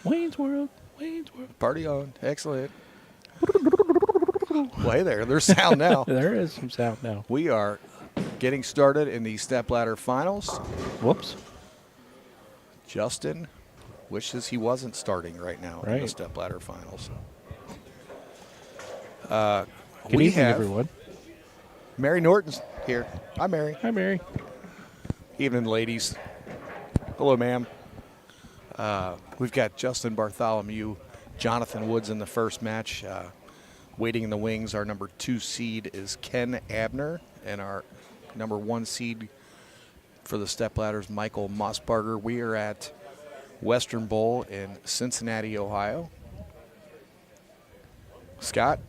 Wayne's World. Wayne's World. Party on. Excellent. Well, hey there. There's sound now. There is some sound now. We are getting started in the Stepladder finals. Whoops. Justin wishes he wasn't starting right now in the Right. Stepladder finals. Good we evening, have everyone. Mary Norton's here. Hi, Mary. Hi, Mary. Evening, ladies. Hello, ma'am. We've got Justin Bartholomew, Jonathan Woods in the first match. Waiting in the wings, our number 2 seed is Ken Abner, and our number 1 seed for the Stepladders, Michael Mossbarger. We are at Western Bowl in Cincinnati, Ohio. Scott,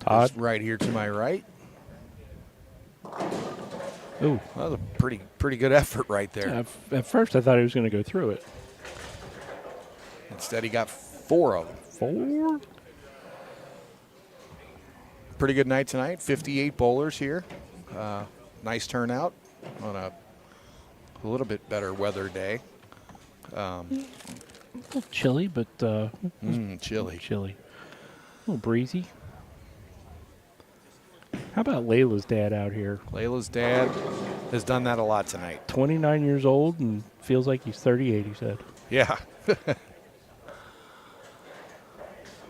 Todd. is right here to my right. Ooh. That was a pretty good effort right there. At first, I thought he was going to go through it. Instead, he got 4 of them. 4? Pretty good night tonight. 58 bowlers here. Nice turnout on a little bit better weather day. A little chilly, but Chilly. chilly. A little breezy. How about Layla's dad out here? Layla's dad has done that a lot tonight. 29 years old and feels like he's 38, he said. Yeah.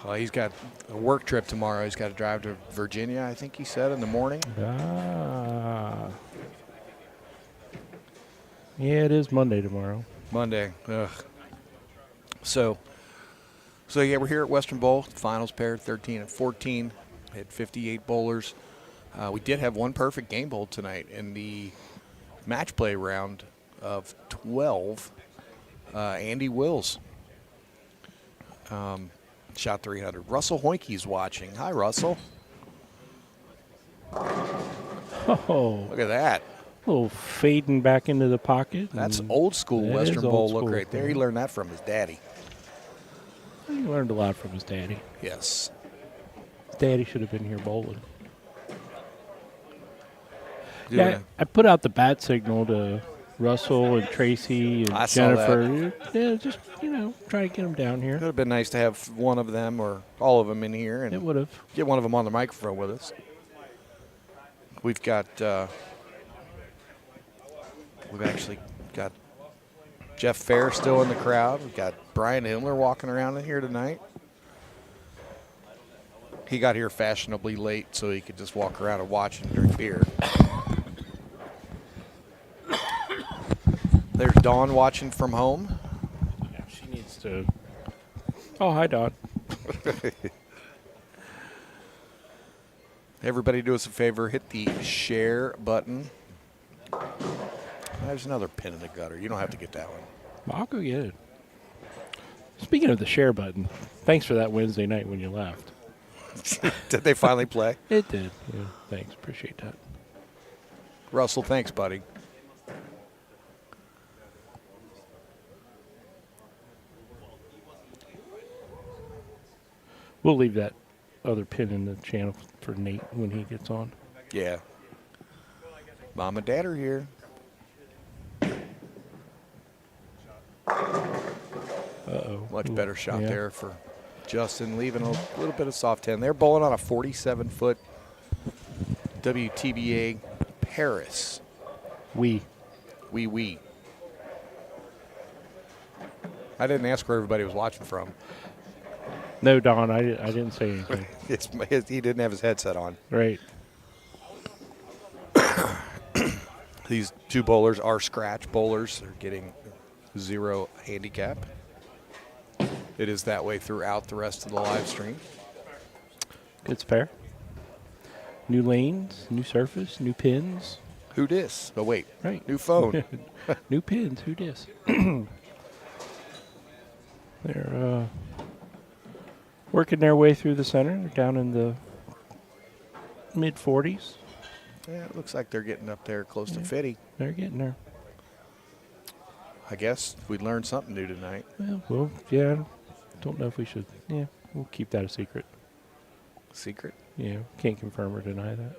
Well, he's got a work trip tomorrow. He's got to drive to Virginia, I think he said, in the morning. Ah. Yeah, it is Monday tomorrow. Monday. Ugh. So yeah, we're here at Western Bowl. Finals pair, 13 and 14. Had 58 bowlers. We did have one perfect game bowl tonight in the match play round of 12. Andy Wills shot 300. Russell Hoinkey's watching. Hi, Russell. Oh, Look at that. a little fading back into the pocket. That's and old school that Western is Bowl old look school. right there. He learned that from his daddy. He learned a lot from his daddy. Yes. His daddy should have been here bowling. Doing Yeah, it. I put out the bat signal to Russell and Tracy and I saw Jennifer. Yeah, just, try to get them down here. It would have been nice to have one of them or all of them in here It and would have. get one of them on the microphone with us. We've actually got Jeff Fair still in the crowd. We've got Brian Himmler walking around in here tonight. He got here fashionably late so he could just walk around and watch and drink beer. There's Dawn watching from home. Yeah, she needs to. Oh, hi, Don. Everybody do us a favor, hit the share button. There's another pin in the gutter. You don't have to get that one. I'll go get it. Speaking of the share button, thanks for that Wednesday night when you left. Did they finally play? It did. Yeah, thanks. Appreciate that. Russell, thanks, buddy. We'll leave that other pin in the channel for Nate when he gets on. Yeah. Mom and Dad are here. Uh-oh. Much Ooh, better shot yeah. there for Justin, leaving a little bit of soft 10. They're bowling on a 47-foot WTBA Paris. We. I didn't ask where everybody was watching from. No, Don, I didn't say anything. He didn't have his headset on. Right. These two bowlers are scratch bowlers. They're getting 0 handicap. It is that way throughout the rest of the live stream. It's fair. New lanes, new surface, new pins. Who dis? Oh, wait. Right. New phone. New pins. Who dis? They're working their way through the center. They're down in the mid-40s. Yeah, it looks like they're getting up there close to 50. They're getting there. I guess we learned something new tonight. Well, yeah. Don't know if we should. Yeah, we'll keep that a secret. Secret? Yeah, can't confirm or deny that.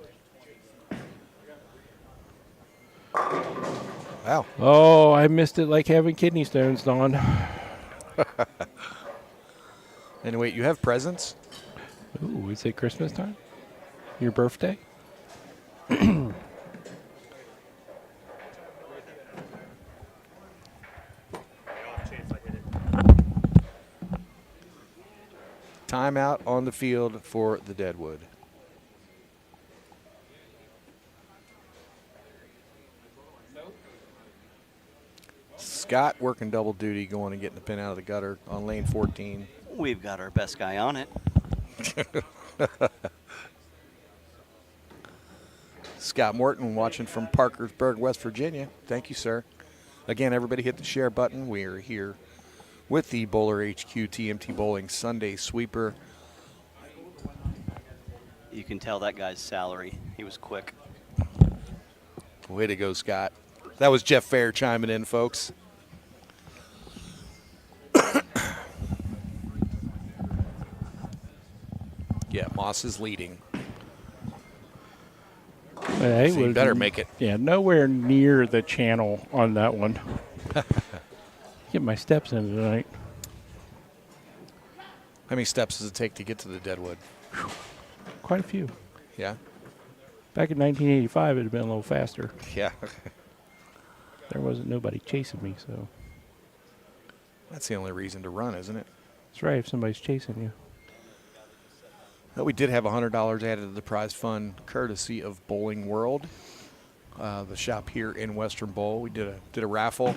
Wow. Oh, I missed it like having kidney stones, Don. And wait, you have presents? Ooh, is it Christmas time? Your birthday? Timeout on the field for the Deadwood. Scott working double duty, going and getting the pin out of the gutter on lane 14. We've got our best guy on it. Scott Morton watching from Parkersburg, West Virginia. Thank you, sir. Again, everybody hit the share button. We are here with the BowlerHQ TMT Bowling Sunday Sweeper. You can tell that guy's salary. He was quick. Way to go, Scott. That was Jeff Fair chiming in, folks. Yeah, Moss is leading. Hey, So you better make it. Yeah, nowhere near the channel on that one. Get my steps in tonight. How many steps does it take to get to the Deadwood? Quite a few. Yeah? Back in 1985, it'd have been a little faster. Yeah. There wasn't nobody chasing me, so. That's the only reason to run, isn't it? That's right, if somebody's chasing you. Well, we did have $100 added to the prize fund, courtesy of Bowling World, the shop here in Western Bowl. We did a raffle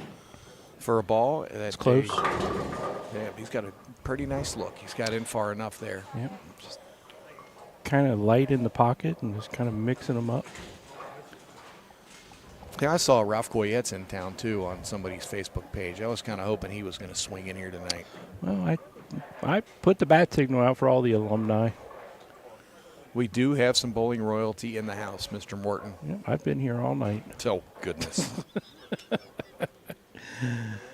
for a ball. It's close. Yeah, he's got a pretty nice look. He's got in far enough there. Yep. Just kind of light in the pocket and just kind of mixing them up. Yeah, I saw Ralph Goyette's in town, too, on somebody's Facebook page. I was kind of hoping he was going to swing in here tonight. Well, I put the bat signal out for all the alumni. We do have some bowling royalty in the house, Mr. Morton. Yep, I've been here all night. Oh, goodness. A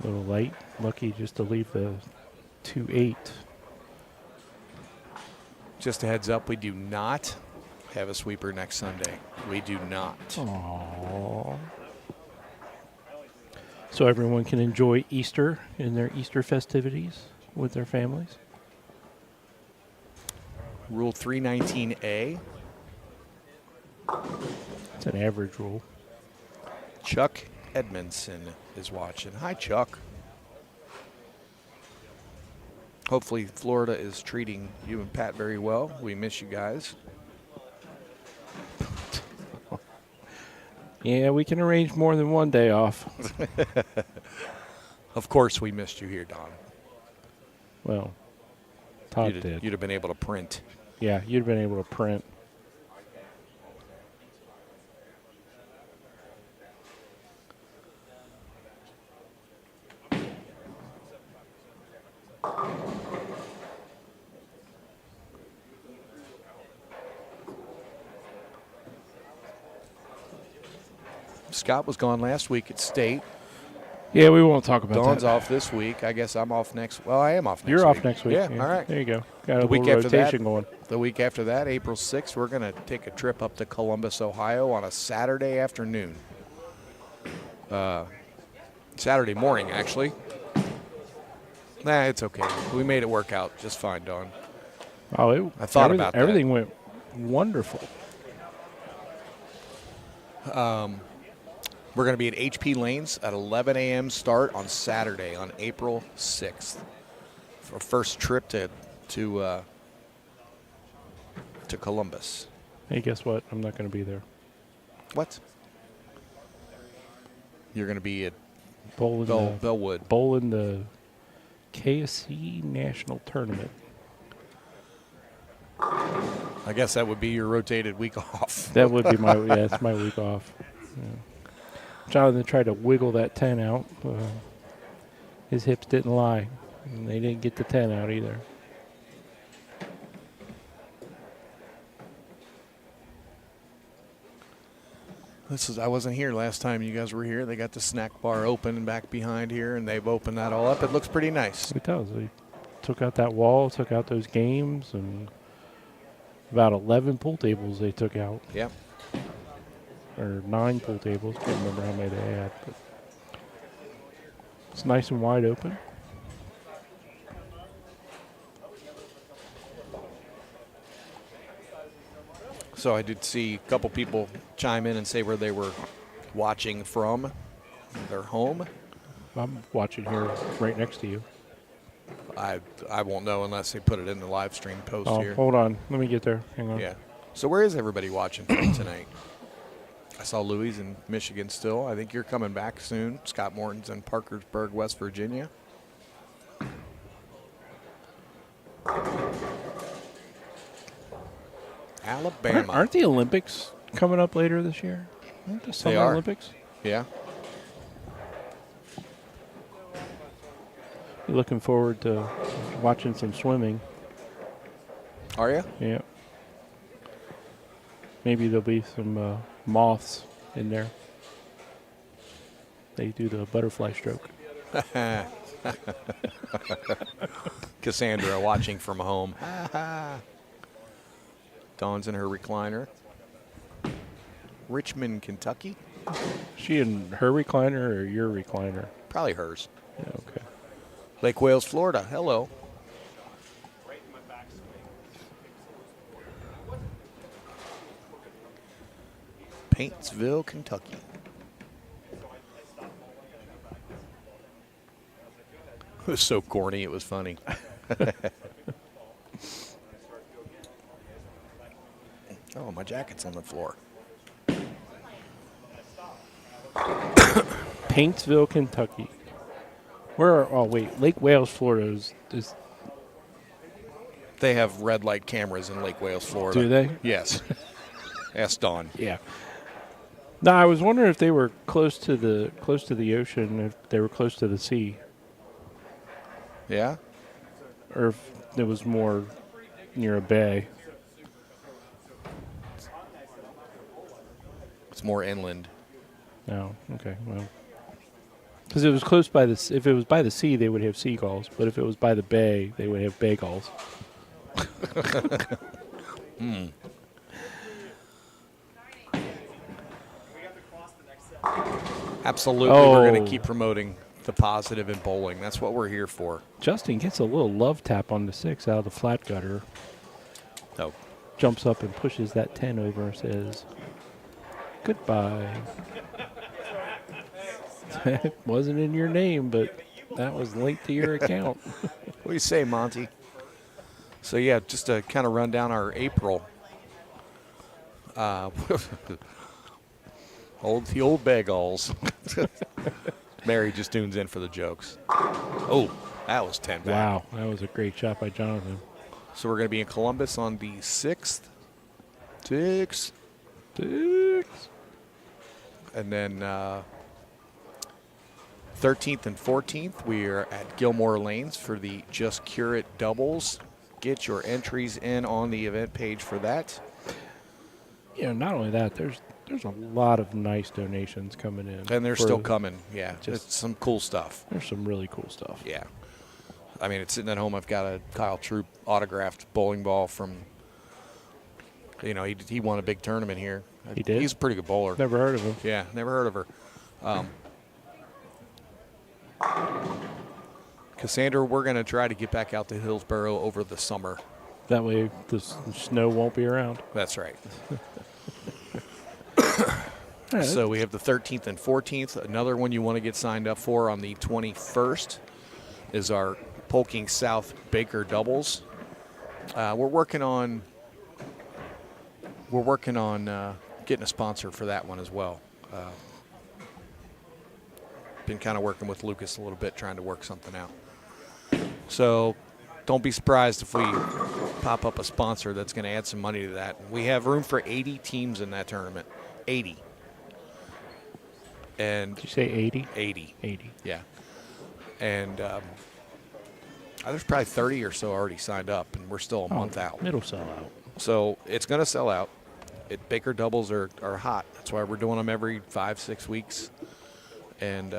little light. Lucky just to leave the 2-8. Just a heads up, we do not have a sweeper next Sunday. We do not. Aww. So everyone can enjoy Easter in their Easter festivities with their families. Rule 319A. It's an average rule. Chuck Edmondson is watching. Hi, Chuck. Hopefully Florida is treating you and Pat very well. We miss you guys. Yeah, we can arrange more than one day off. Of course we missed you here, Don. Well, Todd did. You'd have been able to print. Yeah, you'd have been able to print. Scott was gone last week at state. Yeah, we won't talk about Dawn's that. off this week. I guess I'm off next. Well, I am off next week. You're off next week. Yeah, all right. There you go. Got a The week little after that- rotation going. The week after that, April 6th, we're going to take a trip up to Columbus, Ohio on a Saturday afternoon. Saturday morning, actually. Nah, it's okay. We made it work out just fine, Dawn. Oh, I thought about that. Everything went wonderful. We're going to be at HP Lanes at 11 a.m. start on Saturday on April 6th. For our first trip to Columbus. Hey, guess what? I'm not going to be there. What? You're going to be at Bowling Bellwood. Bowling the KSC National Tournament. I guess that would be your rotated week off. That would be my it's my week off. Yeah. Jonathan tried to wiggle that 10 out. His hips didn't lie, and they didn't get the 10 out either. I wasn't here last time you guys were here. They got the snack bar open back behind here, and they've opened that all up. It looks pretty nice. It does. They took out that wall, took out those games, and about 11 pool tables they took out. Yep. or 9 pool tables. Can't remember how many they had, but it's nice and wide open. So I did see a couple people chime in and say where they were watching from their home. I'm watching here right next to you. I won't know unless they put it in the live stream post Oh, here. hold on. Let me get there. Hang on. Yeah. So where is everybody watching from tonight? I saw Louis in Michigan still. I think you're coming back soon. Scott Morton's in Parkersburg, West Virginia. Alabama. Aren't the Olympics coming up later this year? Aren't the Summer are. Olympics? Yeah. Looking forward to watching some swimming. Are you? Yeah. Maybe there'll be some moths in there. They do the butterfly stroke. Cassandra watching from home. Dawn's in her recliner. Richmond, Kentucky. She in her recliner or your recliner? Probably hers. Yeah, okay. Lake Wales, Florida. Hello. Paintsville, Kentucky. It was so corny, it was funny. Oh, my jacket's on the floor. Paintsville, Kentucky. Oh, wait. Lake Wales, Florida is They have red light cameras in Lake Wales, Florida. do they? Yes. Ask Dawn. Yeah. No, I was wondering if they were close to the ocean, if they were close to the sea, Yeah? or if it was more near a bay. It's more inland. No, okay, well, because it was close by if it was by the sea, they would have seagulls, but if it was by the bay, they would have baygulls. Absolutely, we're going Oh. to keep promoting the positive in bowling. That's what we're here for. Justin gets a little love tap on the 6 out of the flat gutter. Oh, Jumps up and pushes that 10 over and says, "Goodbye." It wasn't in your name, but that was linked to your account. what do you say, Monty? So, yeah, just to kind of run down our April. The old bagels. Mary just tunes in for the jokes. Oh, that was 10 back. Wow, that was a great shot by Jonathan. So we're going to be in Columbus on the 6th. 6th. And then 13th and 14th, we are at Gilmore Lanes for the Just Cure It doubles. Get your entries in on the event page for that. Yeah, not only that, there's a lot of nice donations coming in. And they're for- still coming. Yeah, Just- it's some cool stuff. There's some really cool stuff. Yeah. I mean, it's sitting at home. I've got a Kyle Troop autographed bowling ball from, he won a big tournament here. He did? He's a pretty good bowler. Never heard of him. Yeah, never heard of her. Cassandra, we're going to try to get back out to Hillsboro over the summer. That way the snow won't be around. That's right. Yeah, So we have the 13th and 14th. Another one you want to get signed up for on the 21st is our Polking South Baker doubles. We're working on getting a sponsor for that one as well. Been kind of working with Lucas a little bit, trying to work something out. So don't be surprised if we pop up a sponsor that's going to add some money to that. We have room for 80 teams in that tournament. 80. And Did you say 80? 80. 80. Yeah. And there's probably 30 or so already signed up, and we're still a month out. It'll sell out. So it's going to sell out. Baker doubles are hot. That's why we're doing them every 5-6 weeks. And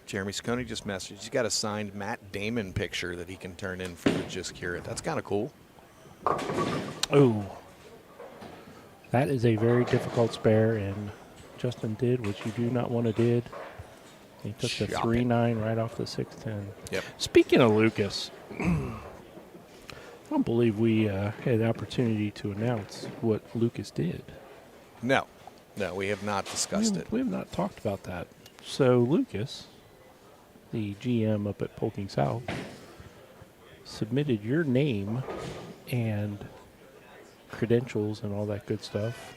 Jeremy Scone just messaged. He's got a signed Matt Damon picture that he can turn in for the Just Cure It. That's kind of cool. Oh, that is a very difficult spare, and Justin did what you do not want to did. He took the Chop 3-9 right off the 6-10. Yep. Speaking of Lucas, I don't believe we had the opportunity to announce what Lucas did. No, we have not discussed it. We have not talked about that. So Lucas, the GM up at Polking South, submitted your name and credentials and all that good stuff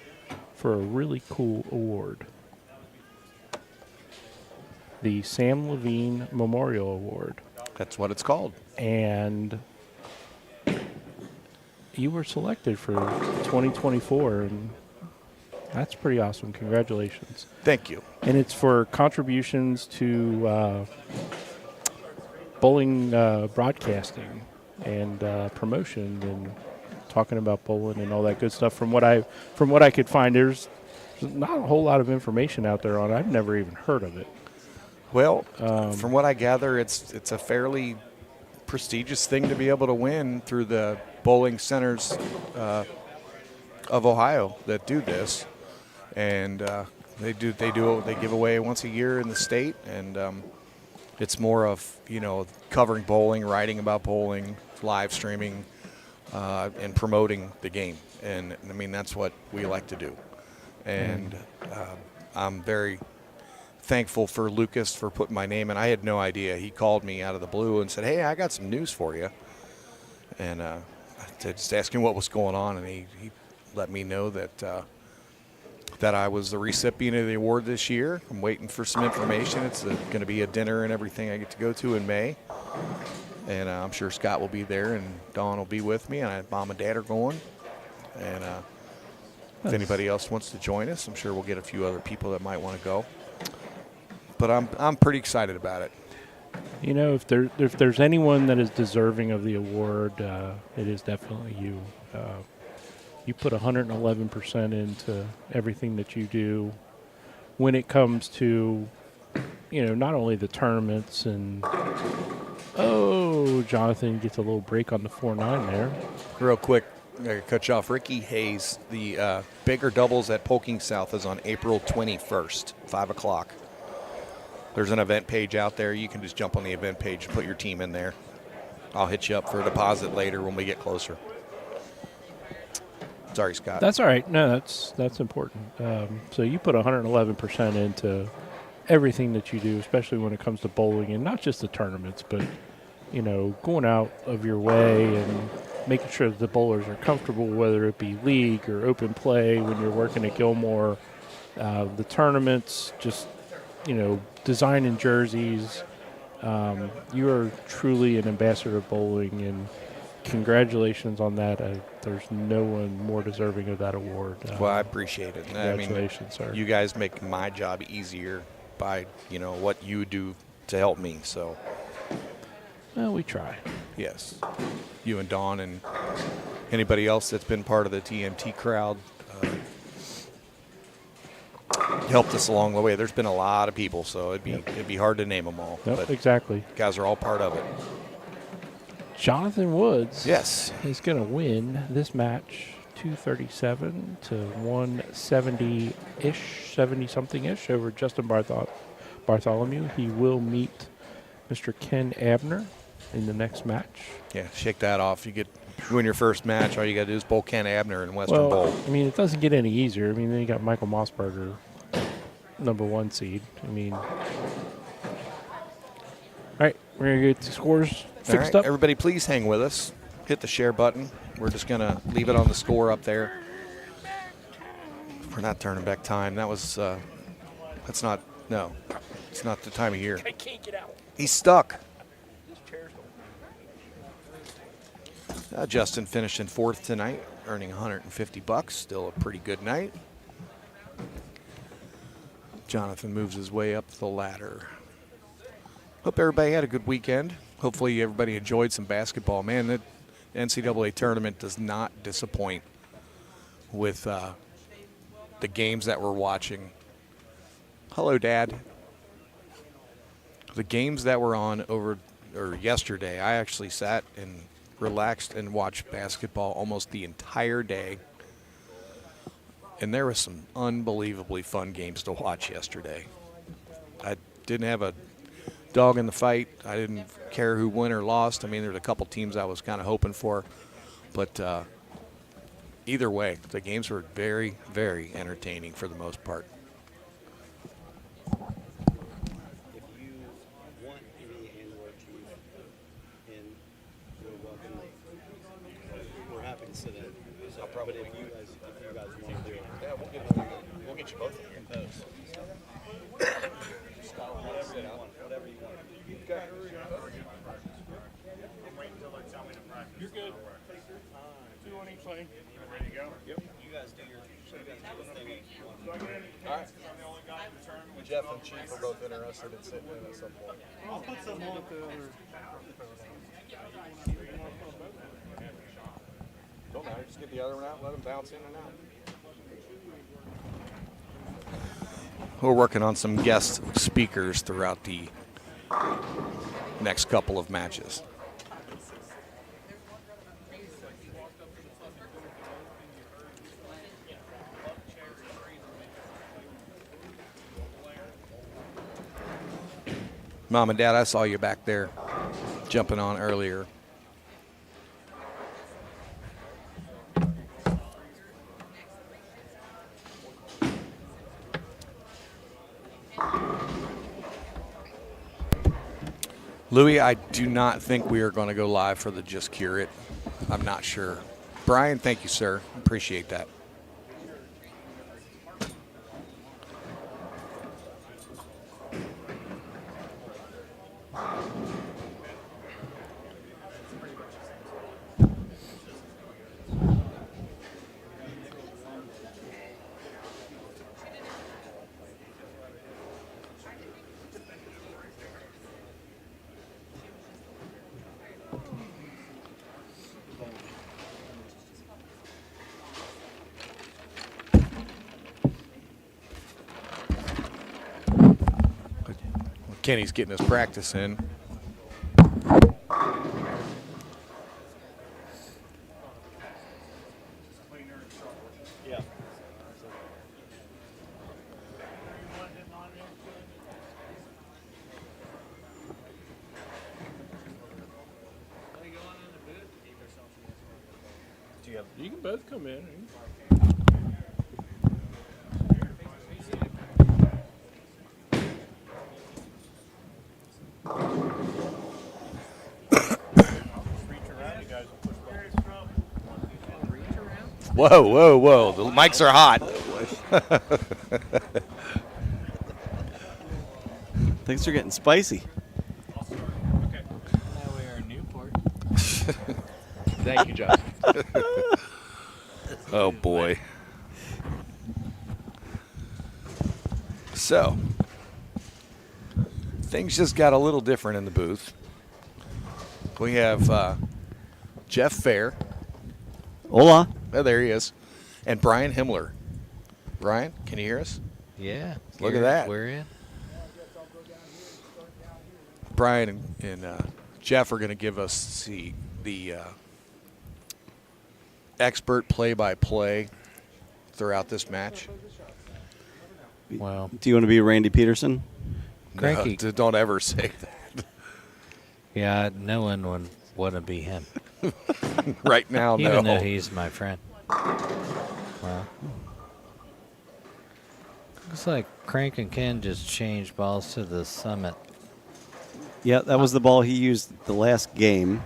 for a really cool award. The Sam Levine Memorial Award. That's what it's called. And you were selected for 2024, and that's pretty awesome. Congratulations. Thank you. And it's for contributions to bowling broadcasting and promotion and talking about bowling and all that good stuff. From what I could find, there's not a whole lot of information out there on it. I've never even heard of it. Well, from what I gather, it's a fairly prestigious thing to be able to win through the bowling centers of Ohio that do this, and they give away once a year in the state, and it's more of covering bowling, writing about bowling, live streaming, and promoting the game, and I mean that's what we like to do, and I'm very thankful for Lucas for putting my name in. I had no idea. He called me out of the blue and said, "Hey, I got some news for you." And just asking what was going on, and he let me know that I was the recipient of the award this year. I'm waiting for some information. It's going to be a dinner and everything I get to go to in May. And I'm sure Scott will be there and Dawn will be with me, and Mom and Dad are going. And if anybody else wants to join us, I'm sure we'll get a few other people that might want to go. But I'm pretty excited about it. If there's anyone that is deserving of the award, it is definitely you. You put 111% into everything that you do when it comes to, not only the tournaments and, Jonathan gets a little break on the 4-9 there. Real quick, I gotta cut you off. Ricky Hayes, the Bigger Doubles at Polking South is on April 21st, 5 o'clock. There's an event page out there. You can just jump on the event page and put your team in there. I'll hit you up for a deposit later when we get closer. Sorry, Scott. That's all right. No, that's important. So you put 111% into everything that you do, especially when it comes to bowling, and not just the tournaments, but going out of your way and making sure that the bowlers are comfortable, whether it be league or open play. When you're working at Gilmore, the tournaments, just designing jerseys. You are truly an ambassador of bowling, and congratulations on that. There's no one more deserving of that award. Well, I appreciate it. Congratulations, sir. You guys make my job easier by what you do to help me. So, well, we try. Yes, you and Dawn and anybody else that's been part of the TMT crowd helped us along the way. There's been a lot of people, so it'd be hard to name them all. Yep, but exactly. Guys are all part of it. Jonathan Woods, yes, is going to win this match 237 to 170-ish, 70-something-ish over Justin Bartholomew. He will meet Mr. Ken Abner in the next match. Yeah, shake that off. You win your first match, all you got to do is bowl Ken Abner in Western Bowl. I mean, it doesn't get any easier. I mean, then you got Michael Mossberger, #1 seed. I mean, all right, we're going to get the scores fixed up. Everybody, please hang with us. Hit the share button. We're just going to leave it on the score up there. We're not turning back time. It's not the time of year. I can't get out. He's stuck. Justin finished in 4th tonight, earning $150. Still a pretty good night. Jonathan moves his way up the ladder. Hope everybody had a good weekend. Hopefully everybody enjoyed some basketball. Man, the NCAA tournament does not disappoint with the games that we're watching. Hello, Dad. The games that were on yesterday, I actually sat and relaxed and watched basketball almost the entire day. And there was some unbelievably fun games to watch yesterday. I didn't have a dog in the fight. I didn't care who won or lost. I mean, there was a couple teams I was kind of hoping for. But either way, the games were very, very entertaining for the most part. If you want any and/or chief, and you're welcome, we're happy to sit in. But if you guys want to do it, Yeah, we'll get you both in here. whatever you want. You're good. 2 on each lane. Ready to go? Yep. You guys do your thing. All right. Jeff and Chief are both interested in sitting in at some point. I'll put some on the other. Don't matter. Just get the other one out. Let them bounce in and out. We're working on some guest speakers throughout the next couple of matches. Mom and Dad, I saw you back there jumping on earlier. Louis, I do not think we are going to go live for the Just Cure It. I'm not sure. Brian, thank you, sir. Appreciate that. Kenny's getting his practice in. Yeah. You can both come in. Whoa, whoa, whoa. The mics are hot. Things are getting spicy. Now we are in Newport. Thank you, Josh. Oh, boy. So, things just got a little different in the booth. We have Jeff Fair. Hola. Oh, there he is. And Brian Himmler. Brian, can you hear us? Yeah. Look at that. We're in. Brian and Jeff are going to give us the expert play-by-play throughout this match. Well, Do you want to be Randy Peterson? Cranky. No, don't ever say that. yeah, no one would want to be him. Right now, no. Even though he's my friend. Well, looks like Crank and Ken just changed balls to the Summit. Yeah, that was the ball he used the last game.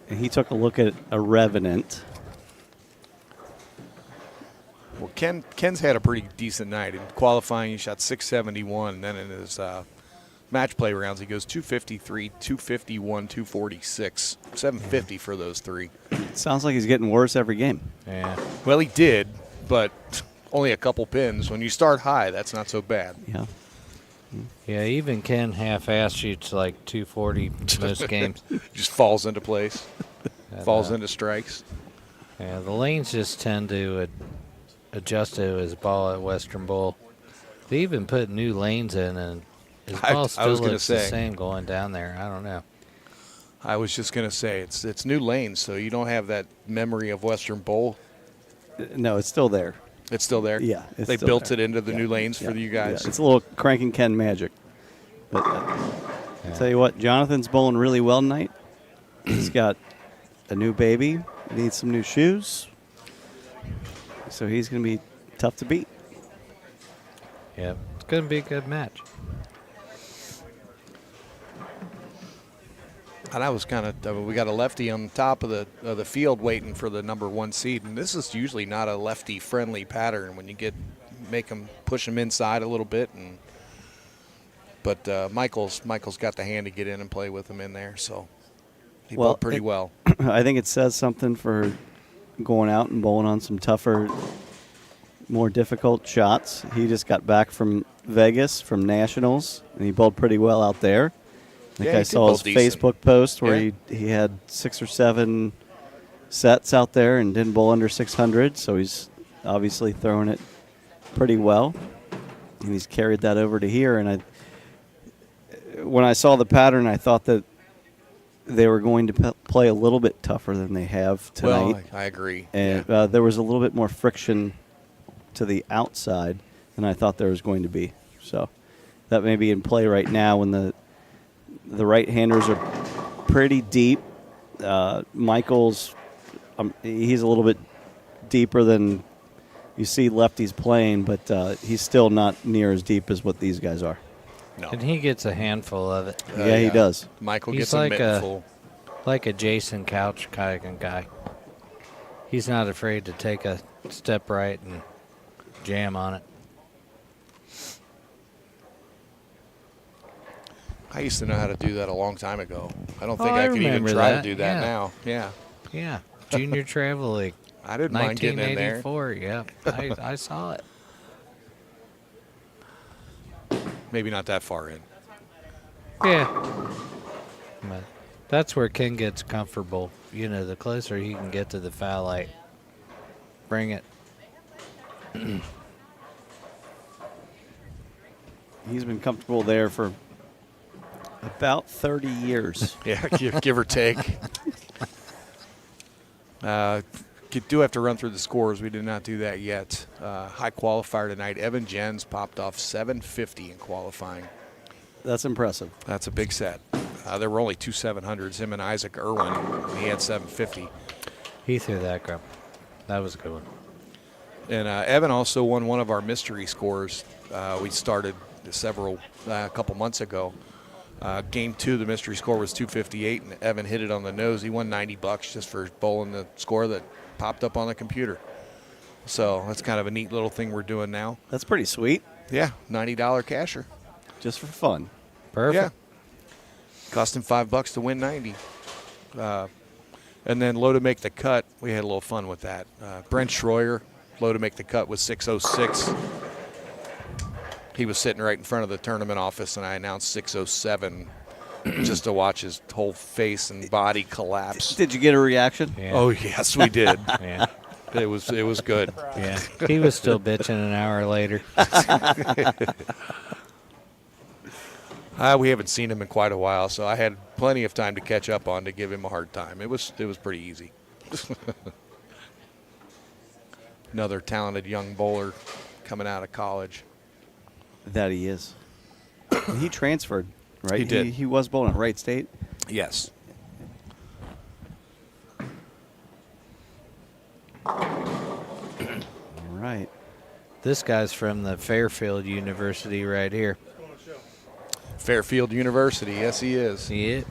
And he took a look at a Revenant. Well, Ken's had a pretty decent night. In qualifying, he shot 671, and then in his match play rounds, he goes 253, 251, 246, 750 for those three. Sounds like he's getting worse every game. Yeah. Well, he did, but only a couple pins. When you start high, that's not so bad. Yeah. Yeah, even Ken half-ass shoots like 240 most games. Just falls into place, And, falls into strikes. Yeah, the lanes just tend to adjust to his ball at Western Bowl. They even put new lanes in, and his I ball was still gonna looks the say. same going down there. I don't know. I was just going to say, it's new lanes, so you don't have that memory of Western Bowl. No, it's still there. It's still there? Yeah, it's They still built there. it into the new lanes for you guys? Yeah, it's a little Crank and Ken magic. But tell you what, Jonathan's bowling really well tonight. He's got a new baby, needs some new shoes. So he's going to be tough to beat. Yeah, it's going to be a good match. And I was kind of, we got a lefty on top of the field waiting for the number 1 seed, and this is usually not a lefty-friendly pattern when you push them inside a little bit, but Michael's got the hand to get in and play with them in there, so he bowled pretty well. I think it says something for going out and bowling on some tougher, more difficult shots. He just got back from Vegas, from Nationals, and he bowled pretty well out there. I think I saw his Facebook post where he had 6 or 7 sets out there and didn't bowl under 600, so he's obviously throwing it pretty well. And he's carried that over to here. And when I saw the pattern, I thought that they were going to play a little bit tougher than they have tonight. Well, I agree. And there was a little bit more friction to the outside than I thought there was going to be. So that may be in play right now when the right-handers are pretty deep. Michael's, he's a little bit deeper than you see lefties playing, but he's still not near as deep as what these guys are. No. And he gets a handful of it. Yeah, he does. Michael He's gets a mitten full. Like a Jason Couch kind of guy. He's not afraid to take a step right and jam on it. I used to know how to do that a long time ago. I don't think I I could even remember try that, to do that yeah. now. Yeah. Yeah, Junior Travel League. I didn't mind getting in there. 1984, yeah. I saw it. Maybe not that far in. Yeah. But that's where Ken gets comfortable. You know, the closer he can get to the foul light. Bring it. He's been comfortable there for about 30 years. Yeah, give or take. You do have to run through the scores. We did not do that yet. High qualifier tonight. Evan Jens popped off 750 in qualifying. That's impressive. That's a big set. There were only 2 700s. Him and Isaac Irwin. He had 750. He threw that crap. That was a good one. And Evan also won one of our mystery scores. We started a couple months ago. Game 2, the mystery score was 258, and Evan hit it on the nose. He won $90 just for bowling the score that popped up on the computer. So that's kind of a neat little thing we're doing now. That's pretty sweet. Yeah, $90 casher. Just for fun. Perfect. Yeah. Cost him $5 to win 90. And then low to make the cut, we had a little fun with that. Brent Schroyer, low to make the cut was 606. He was sitting right in front of the tournament office, and I announced 607 just to watch his whole face and body collapse. Did you get a reaction? Yeah. Oh, yes, we did. Yeah. It was good. Yeah. He was still bitching an hour later. We haven't seen him in quite a while, so I had plenty of time to catch up on to give him a hard time. It was pretty easy. Another talented young bowler coming out of college. That he is. He transferred, right? He did. He was bowling at Wright State. Yes. All right. This guy's from the Fairfield University right here. Fairfield University, yes he is. Yeah.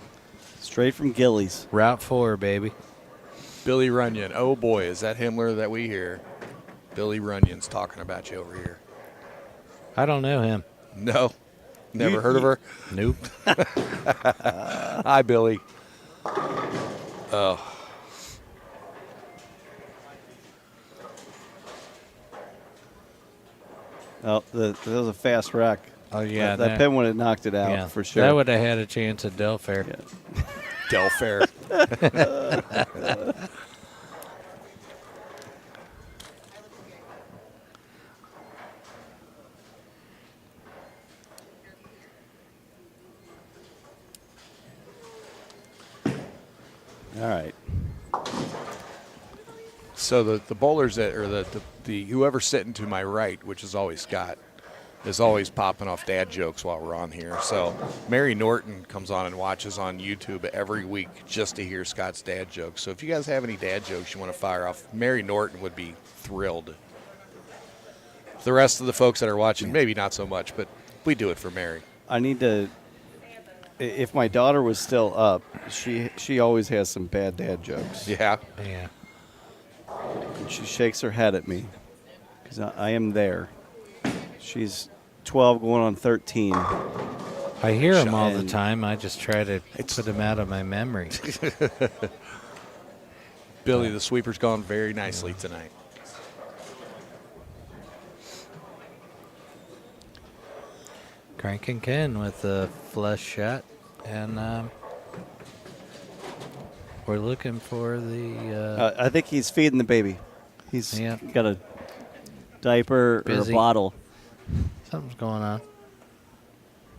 Straight from Gillies. Route 4, baby. Billy Runyon. Oh boy, is that Himmler that we hear. Billy Runyon's talking about you over here. I don't know him. No. Never heard of her? Nope. Hi, Billy. Oh. Oh, that was a fast rack. Oh, yeah. That pin would have knocked it out yeah, for sure. That would have had a chance at Delfair. Yeah. Delfair. All right. So the bowlers that, or the whoever's sitting to my right, which is always Scott, is always popping off dad jokes while we're on here. So Mary Norton comes on and watches on YouTube every week just to hear Scott's dad jokes. So if you guys have any dad jokes you want to fire off, Mary Norton would be thrilled. The rest of the folks that are watching, maybe not so much, but we do it for Mary. I need to. If my daughter was still up, she always has some bad dad jokes. Yeah. Yeah. And she shakes her head at me because I am there. She's 12 going on 13. I hear them all the And- time. I just try to It's- put them out of my memory. Billy the sweeper's gone very nicely tonight. Cranking Ken with the flush shot. And we're looking for the. I think he's feeding the baby. He's Yeah. got a diaper or Busy. a bottle. Something's going on.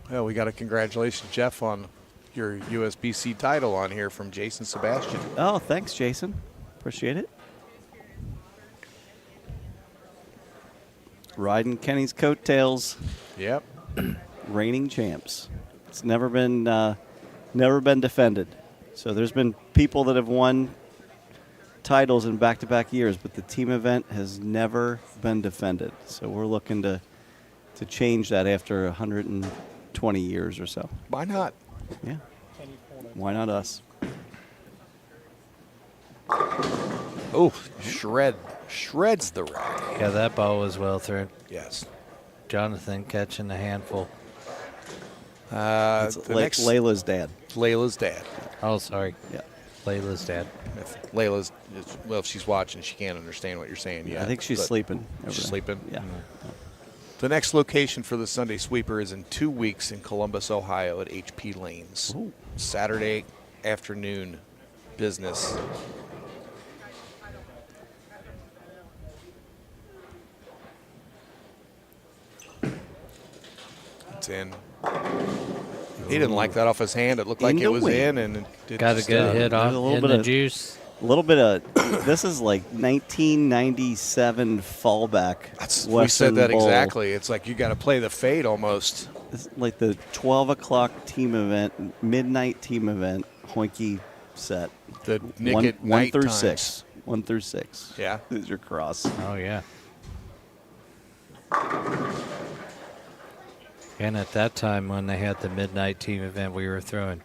Well, we got a congratulations, Jeff, on your USBC title on here from Jason Sebastian. Oh, thanks, Jason. Appreciate it. Riding Kenny's coattails, Yep. reigning champs. It's never been defended. So there's been people that have won titles in back-to-back years, but the team event has never been defended. So we're looking to change that after 120 years or so. Why not? Yeah. Why not us? Oh, shreds the rack. Yeah, that ball was well thrown. Yes. Jonathan catching a handful. It's The like next, Layla's dad. Layla's dad. Oh, sorry. Yeah. Layla's dad. If Layla's, well, if she's watching, she can't understand what you're saying yet. I think she's but sleeping. over She's there. sleeping? Yeah. The next location for the Sunday Sweeper is in 2 weeks in Columbus, Ohio at HP Lanes. Ooh. Saturday afternoon business. It's in. He didn't like that off his hand. It looked like In it the was wind. in, and it Got a just, good hit there's off a little in bit the of- juice. A little bit of this is like 1997 fallback. We Western said that Bowl. exactly. It's like you got to play the fade almost. It's like the 12 o'clock team event, midnight team event, hoinky set. The Nick one, at one night through times. 6. 1 through 6. Yeah. Is your cross. Oh, yeah. And at that time, when they had the midnight team event, we were throwing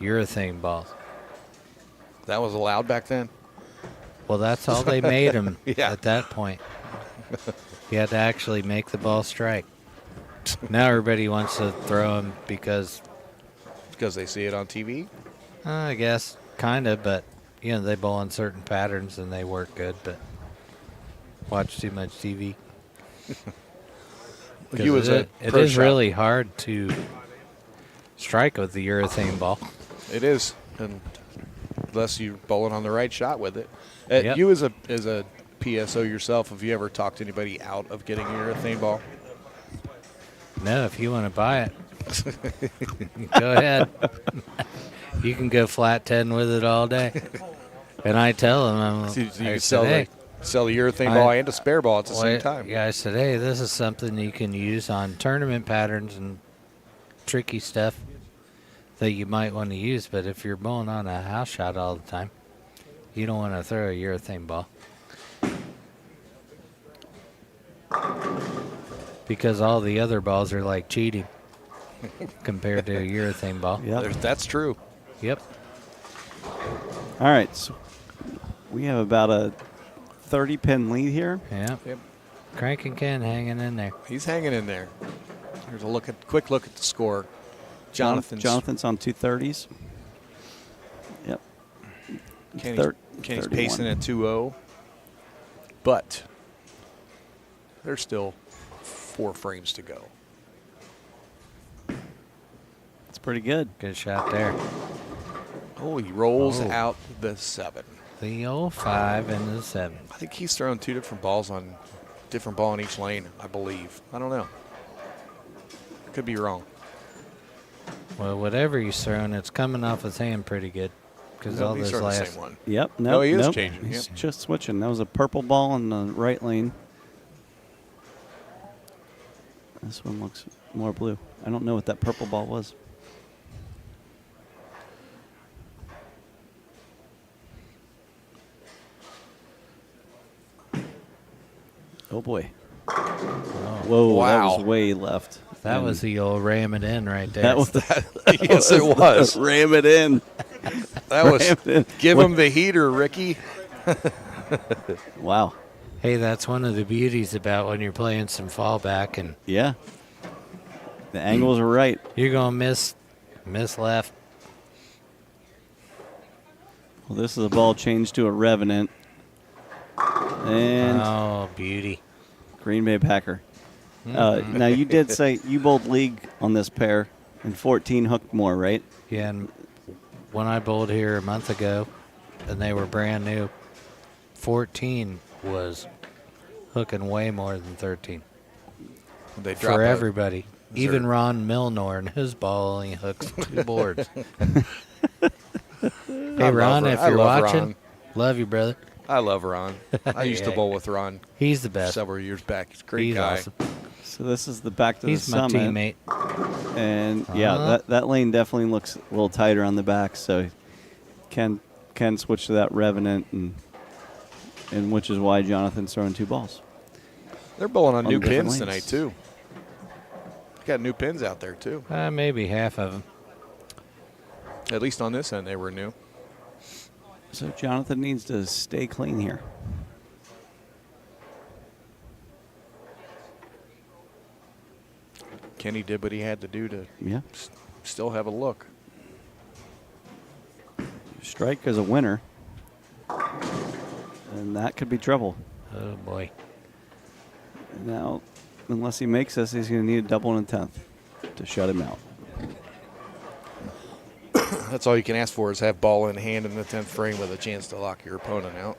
urethane balls. That was allowed back then. Well, that's all they made them Yeah. at that point. You had to actually make the ball strike. Now everybody wants to throw them because, Because they see it on TV. I guess, kind of, but, you know, they bowl in certain patterns and they work good, but watch too much TV. 'Cause You as a it pro is shop- really hard to strike with the urethane ball. It is, and unless you're bowling on the right shot with it. Yep. You as a PSO yourself, have you ever talked to anybody out of getting a urethane ball? No, if you want to buy it, go ahead. You can go flat 10 with it all day. And I tell them, So you I can said, sell, hey, sell the urethane I- ball and a spare ball at the well, same time. Yeah, I said, hey, this is something you can use on tournament patterns and tricky stuff that you might want to use. But if you're bowling on a house shot all the time, you don't want to throw a urethane ball. Because all the other balls are like cheating compared to a urethane ball. Yep. That's true. Yep. All right. So we have about a 30-pin lead here. Yep. Yep. Crank and Ken hanging in there. He's hanging in there. Here's a quick look at the score. Jonathan's on 230s. Yep. Kenny's pacing 31. at 2-0, but there's still 4 frames to go. It's pretty good. Good shot there. Oh, he rolls Oh. out the 7. The old 5 and the 7. I think he's throwing 2 different balls on different ball in each lane, I believe. I don't know. Could be wrong. Well, whatever he's throwing, it's coming off his hand pretty good. Because No, all these those are the last same one. Yep. No, Nope, he is nope. changing, He's yep. just switching. That was a purple ball in the right lane. This one looks more blue. I don't know what that purple ball was. Oh boy. Whoa, that Wow. was way left. that And was the old ram it in right there. that was Yes, it was. ram it in. That was. Ram it in. Give him the heater, Ricky. Wow. Hey, that's one of the beauties about when you're playing some fallback and Yeah. The angles are right. you're going to miss left. Well, this is a ball changed to a Revenant. And Oh, beauty. Green Bay Packer. Now, you did say you bowled league on this pair, and 14 hooked more, right? Yeah, and when I bowled here a month ago, and they were brand new, 14 was hooking way more than 13 They drop for a- everybody. Even there- Ron Milnor and his ball only hooks 2 boards. I Hey, love Ron, Ron. if I you're love watching, Ron. love you, brother. I love Ron. I used to Yeah. bowl with Ron He's the best. several years back. He's a great He's guy. awesome. So this is the back to He's the my summit. teammate. And yeah, Uh-huh. that lane definitely looks a little tighter on the back, so can switch to that Revenant, and which is why Jonathan's throwing 2 balls. They're bowling on On new different pins lanes. tonight too. Got new pins out there too. Maybe half of them. At least on this end, they were new. So Jonathan needs to stay clean here. Kenny did what he had to do to Yeah. still have a look. Strike is a winner. And that could be trouble. Oh, boy. Now, unless he makes this, he's going to need a double and a 10th to shut him out. That's all you can ask for is have ball in hand in the 10th frame with a chance to lock your opponent out.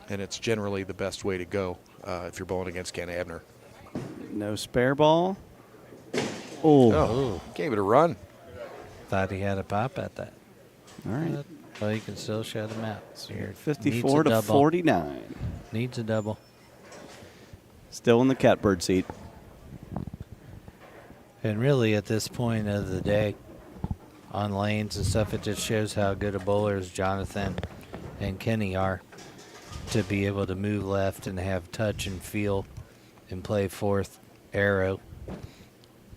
And it's generally the best way to go if you're bowling against Ken Abner. No spare ball. Oh, Oh, gave it a run. Thought he had a pop at that. all right. Well, you can still shut him out. So here, 54 needs a to double. 49. Needs a double. Still in the catbird seat. And really, at this point of the day, on lanes and stuff, it just shows how good of bowlers Jonathan and Kenny are to be able to move left and have touch and feel and play 4th arrow.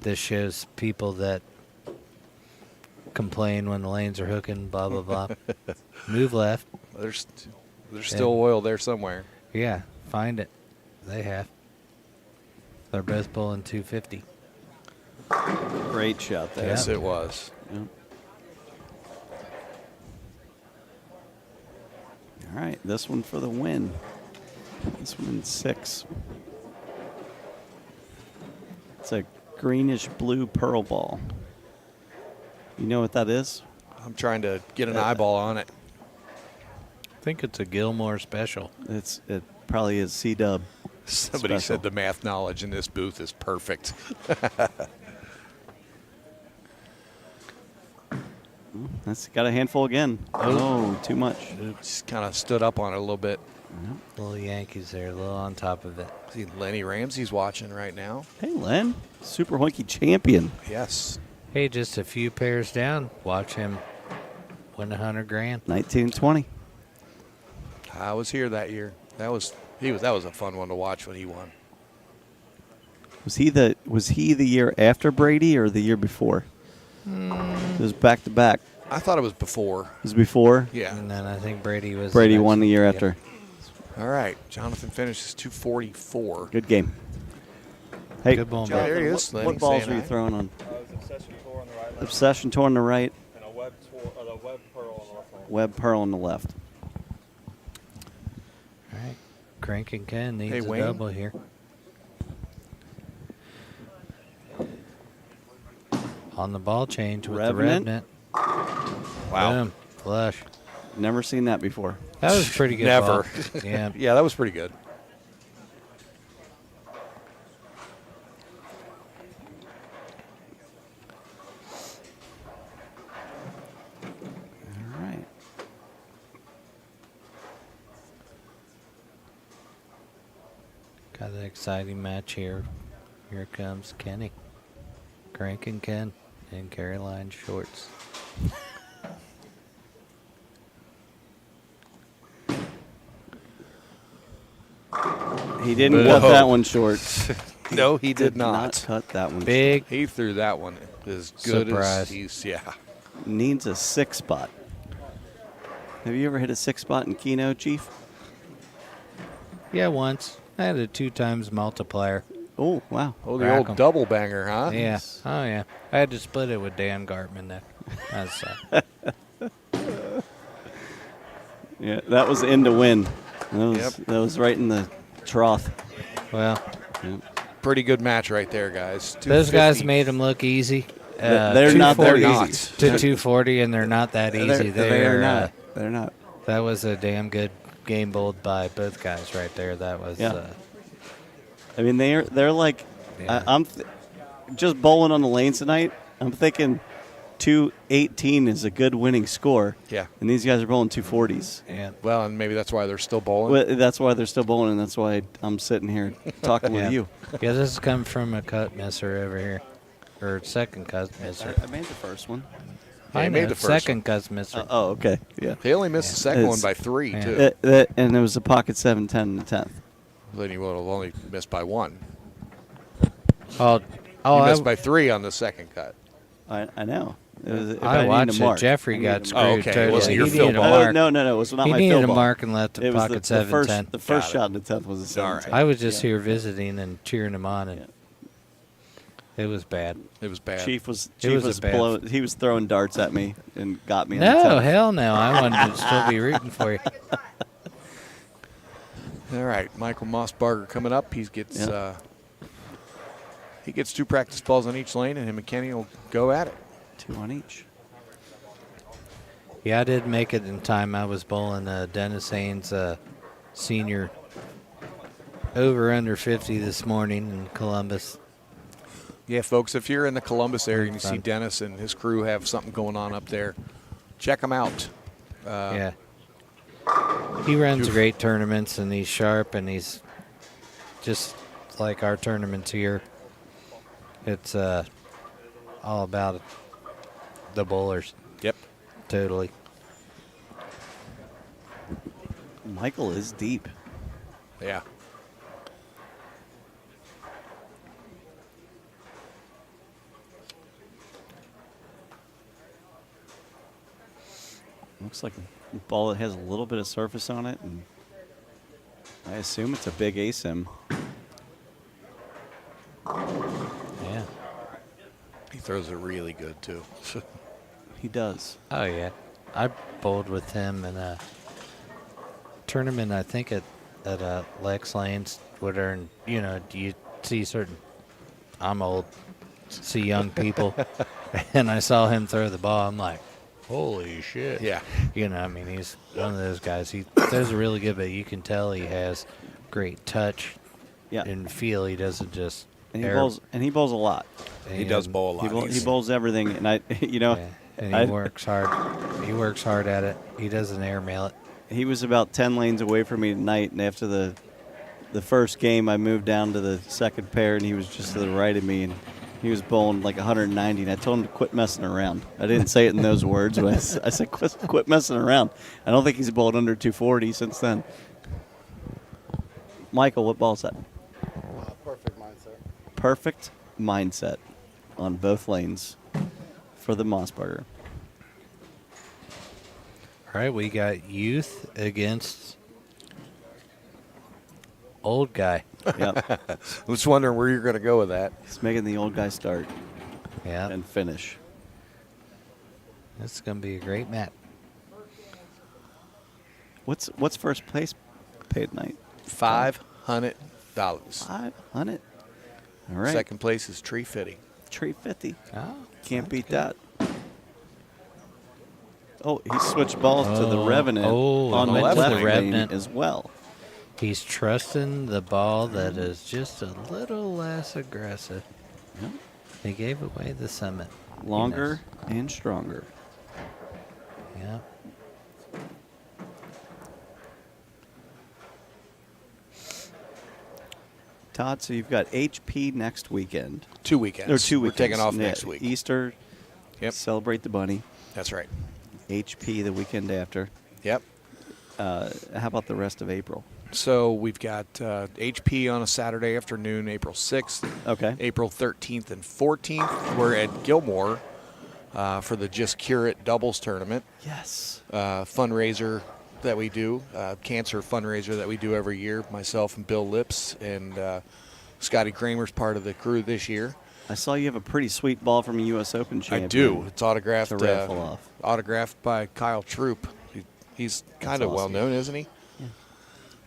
This shows people that complain when the lanes are hooking, blah, blah, blah. Move left. There's still oil there somewhere. Yeah, find it. They have. They're both bowling 250. Great shot there. Yes, it was. Yep. All right, this one for the win. This one's 6. It's a greenish blue pearl ball. You know what that is? I'm trying to get an eyeball on it. I think it's a Gilmore special. It probably is C-dub. Somebody Special. said the math knowledge in this booth is perfect. That's got a handful again. Oh, too much. Just kind of stood up on it a little bit. Little Yankees there, a little on top of it. See, Lenny Ramsey's watching right now. Hey, Len, Super Hoinky champion. Yes. Hey, just a few pairs down. Watch him win $100 grand. 1920. I was here that year. That was a fun one to watch when he won. Was he the year after Brady or the year before? It was back to back. I thought it was before. It was before. Yeah. And then I think Brady was. Brady won the year Yeah. after. All right. Jonathan finishes 244. Good game. Hey, Good ball, John, man. there he is. what Lenny balls saying are you hi. throwing on? Obsession tour on the right, Obsession tour on the right, and a web tour, the web pearl on the left lane. Web Pearl on the left. All right. Crank and Ken needs Hey, a Wayne. double here. On the ball change with Revenant. the Revenant. Wow. Boom. Flush. Never seen that before. That was a pretty good. Never. ball. Yeah. Yeah, that was pretty good. an exciting match here. Here comes Kenny. Cranking Ken in Caroline shorts. He didn't cut Whoa. that one short. No, he did not. cut that one. Big He threw that one as good Surprise. as he's, yeah. Needs a 6 spot. Have you ever hit a 6 spot in Keno, Chief? Yeah, once. I had a 2 times multiplier. Oh, wow. Oh, the Rack old 'em. double banger, huh? Yeah. Oh, yeah. I had to split it with Dan Gartman there. That's Yeah, that was in to win. Yep. That was right in the trough. well, Yeah. Pretty good match right there, guys. those guys 250. made them look easy. They're not that 240 easy. to 240, and they're not that easy. They're not. They're not. That was a damn good game bowled by both guys right there. That was. Yeah. I mean, they're like, Yeah. I'm just bowling on the lanes tonight. I'm thinking 218 is a good winning score. Yeah. And these guys are bowling 240s. Yeah. Well, and maybe that's why they're still bowling. Well, that's why they're still bowling, and that's why I'm sitting here talking Yeah. with you. Yeah, this has come from a cut misser over here. Or second cut misser. I made the first one. Yeah, he I made know, the first second cut misser. Oh, okay. Yeah. He only missed the second It's- one by 3, Yeah. too. And it was a pocket 7-10 in the 10th. Then he would have only missed by 1. Oh, He missed I, by 3 on the second cut. I know. It was, if I needed a watched mark. it. Jeffrey I needed got a mark. screwed. okay, it Totally. wasn't your He fill needed a ball. mark. No, it was not He my needed fill a ball. mark and left the It was pocket the 7 first, 10. the first Got it. shot in the 10th was a 7 All right. I was just here visiting and cheering him on, and Yeah. it was bad. It was bad. Chief was It was a was bad- blowing. He was throwing darts at me and got me. in the No, 10th. hell no. I wanted to still be rooting for you. All right, Michael Mossbarger coming up. He gets Yeah. he gets 2 practice balls on each lane, and him and Kenny will go at it. 2 on each. Yeah, I did make it in time. I was bowling Dennis Haynes senior over under 50 this morning in Columbus. Yeah, folks, if you're in the Columbus area and you see Fun. Dennis and his crew have something going on up there, check them out. Yeah. He runs great tournaments, and he's sharp, and he's just like our tournaments here. It's all about the bowlers, Yep. totally. Michael is deep. Yeah. Looks like a ball that has a little bit of surface on it, and I assume it's a big ASIM. Yeah. He throws it really good, too. He does. Oh, yeah. I bowled with him in a tournament, I think, at Lex Lanes, where, you know, you see certain, I'm old, see young people, and I saw him throw the ball. I'm like, holy shit. Yeah. You know, I mean, he's one of those guys. He throws it really good, but you can tell he has great touch Yeah. and feel. He doesn't just And he air- bowls. And he bowls a lot. He does bowl a lot. He He's- bowls everything, and I, you know, Yeah, and he works hard. He works hard at it. He doesn't airmail it. he was about 10 lanes away from me tonight, and after the first game, I moved down to the second pair, and he was just to the right of me, and he was bowling like 190, and I told him to quit messing around. I didn't say it in those words, but I said quit messing around. I don't think he's bowled under 240 since then. Michael, what ball's that? Perfect mindset. Perfect mindset on both lanes for the Mossberger. All right, we got youth against old guy. Yep. I was wondering where you're going to go with that. He's making the old guy start Yeah, and finish. it's going to be a great match. What's first place paid tonight? $500. 500. All right. Second place is tree fitting. Tree 50. Oh, Can't that's beat good. that. Oh, he switched balls to the Oh, Revenant on the went to the left lane Revenant. as well. He's trusting the ball that is just a little less aggressive. Yep. He gave away the summit. He Longer and stronger. knows. Yeah. Todd, so you've got HP next weekend. 2 weekends. Or 2 We're weekends. taking off Yeah, next week. Easter. Yep. Celebrate the bunny. That's right. HP the weekend after. Yep. How about the rest of April? So we've got HP on a Saturday afternoon, April 6th. Okay. April 13th and 14th. We're at Gilmore for the Just Cure It doubles tournament. Yes. Fundraiser that we do, cancer fundraiser that we do every year. Myself and Bill Lips and Scotty Kramer's part of the crew this year. I saw you have a pretty sweet ball from a U.S. Open champion. I do. It's autographed. To raffle off. Autographed by Kyle Troop. He's kind of well awesome. known, isn't he?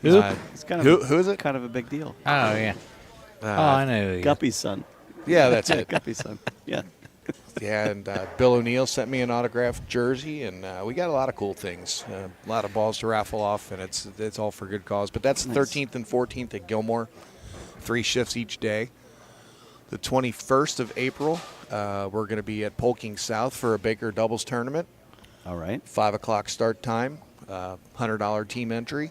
Who? It's kind of Who is it? Kind of a big deal. Oh, yeah. I know. who you- Guppy's son. Yeah, that's it. Guppy's son. Yeah. Yeah, and Bill O'Neill sent me an autographed jersey, and we got a lot of cool things. A lot of balls to raffle off, and it's all for good cause. But that's the 13th and 14th at Gilmore, 3 shifts each day. The 21st of April, we're going to be at Polking South for a Baker doubles tournament. All right. 5 o'clock start time, $100 team entry.